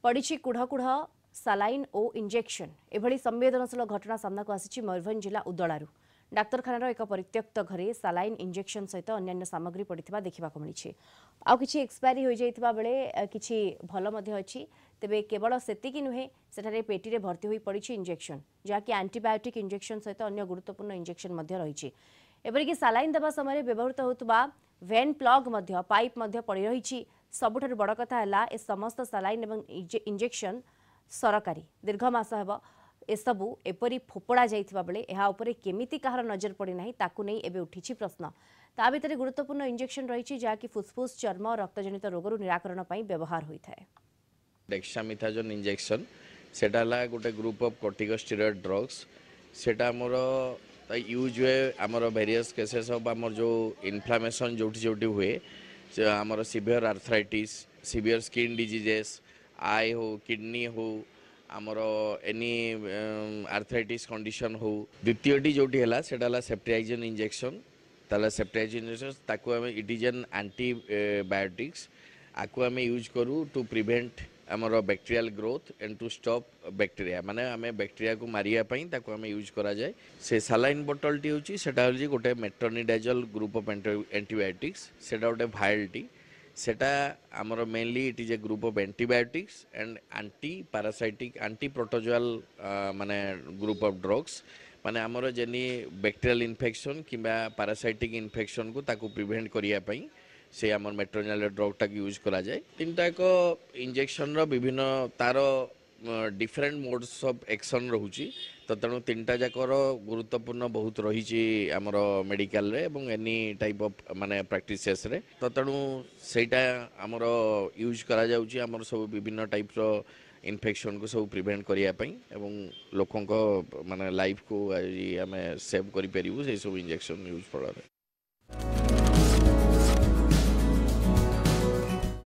पड़ी कुढ़ कुढ़ सालाइन और इंजेक्शन एभली संवेदनशील घटना सामना आसी मयूरभंज जिला उदलारू डाक्तखानार एक परित्यक्त घरे सालाइन इंजेक्शन सहित अन्य सामग्री पड़ा देखा मिली आउ कि एक्सपायरी हो जाता बेले कि भल अच्छी तेरे केवल सेतिकी नुहे सेठारे पेटी भर्ती हो पड़ी इंजेक्शन जहाँकि आंटीबायोटिक इंजेक्शन सहित अन्य गुरुत्वपूर्ण इंजेक्शन रही एपरिक सालाइन देवा समय व्यवहृत होता वेन प्लग पाइप पड़ रही सबुठ बड़ कथा है ए समस्त सालाइन और इंजेक्शन सरकारी दीर्घ मास हेब एसबू एपरी फोपड़ा जाइथिबा बेले एहा उपरे केमिति कहार नजर पड़ी नाही ताकू नै एबे उठिछि प्रश्न ता भितर गुरुत्वपूर्ण इंजेक्शन रही जहाँकि फुसफुस चर्म और रक्तजनित रोगरू निराकरण ପାଇଁ व्यवहार होइथाय। डेक्सामिथाजोन इंजेक्शन सेटा ला गोटे ग्रुप ऑफ कॉर्टिकोस्टेरॉइड ड्रग्स सेटा हमर यूज हुए आमर वेरियस केसेस ऑफ आमर जो इन्फ्लामेशन जोटी जोटी हुए आमर severe arthritis severe skin diseases आई हो किडनी हो आमर एनी आर्थराइटिस कंडीशन हो द्वितीयटी जोटी है सेटा सेप्टिआइजन इंजेक्शन ताला सेप्टिआइजन इंजेक्शन ताकू आम इट इज एन एंटीबायोटिक्स आकु आम यूज करूँ टू प्रिवेंट आमर bacterial growth and to stop bacteria माने आम बैक्टेरिया को मारिया पई ताकू आम यूज करा जाए से सालाइन बोतल टी होची सेटा होची गोटे मेट्रोनिडाजोल ग्रुप ऑफ एंटीबायोटिक्स सेटा गोटे भाइल टी सेटा आमर mainly it is a group of antibiotics and anti parasitic anti protozoal माने ग्रुप ऑफ ड्रग्स माने आमर जेनी बैक्टेरियल इन्फेक्शन किंबा पैरासाइटिक इन्फेक्शन को ताकू प्रिवेंट करिया पई से आमर मेट्रोनिडाजोल ड्रग टाक यूज करा जाए तीनटा एक इंजेक्शन रो विभिन्न तार डिफरेंट मोड्स ऑफ एक्शन रहुची तो तेणु तीनटा जाकर गुरुत्वपूर्ण बहुत रही आमर मेडिकल रे एवं एनी टाइप ऑफ माने प्रैक्टिसेस रे तो तेणु सेटा आमर यूज करा जाउची आमर सब विभिन्न टाइप रो इन्फेक्शन को सब प्रिवेंट करिया पई एवं लोकन को माने लाइफ को आमे सेव करि परिबु से सब इंजेक्शन यूज फଳରେ